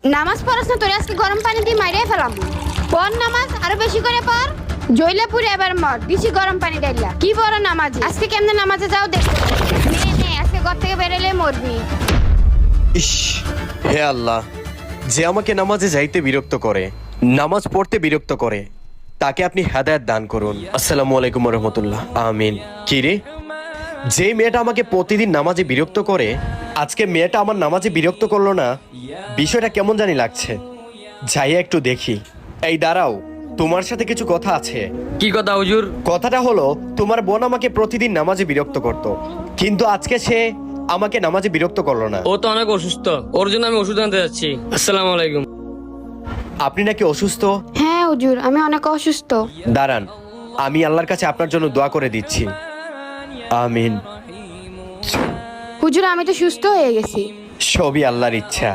নামাজ পড়াস না, তোর আজকে গরম পানি দিয়ে মাইরে ফেলাম। পড় নামাজ, আরো বেশি করে পড়। জইলে পুরে এবার মর, দিছি গরম পানি ডাইলা। কি বড় নামাজ, আজকে কেমনে নামাজে যাও দেখো। নে আজকে ঘর থেকে বেরোলে মরবি। ইস, হে আল্লাহ, যে আমাকে নামাজে যাইতে বিরক্ত করে, নামাজ পড়তে বিরক্ত করে, তাকে আপনি হেদায়েত দান করুন। আসসালামু আলাইকুম রহমতুল্লাহ। আমিন। কি রে, যে মেয়েটা আমাকে প্রতিদিন নামাজে বিরক্ত করে, আজকে মেয়েটা আমার নামাজে বিরক্ত করলো না, বিষয়টা কেমন জানি লাগছে। যাই একটু দেখি। এই দাঁড়াও, তোমার সাথে কিছু কথা আছে। কি কথা হুজুর? কথাটা হলো, তোমার বোন আমাকে প্রতিদিন নামাজে বিরক্ত করত, কিন্তু আজকে সে আমাকে নামাজে বিরক্ত করলো না। ও তো অনেক অসুস্থ, ওর জন্য আমি ওষুধ আনতে যাচ্ছি। আসসালামু আলাইকুম। আপনি নাকি অসুস্থ? হ্যাঁ হুজুর, আমি অনেক অসুস্থ। দাঁড়ান, আমি আল্লাহর কাছে আপনার জন্য দোয়া করে দিচ্ছি। আমিন। হুজুর, আমি তো সুস্থ হয়ে গেছি। সবই আল্লাহর ইচ্ছা।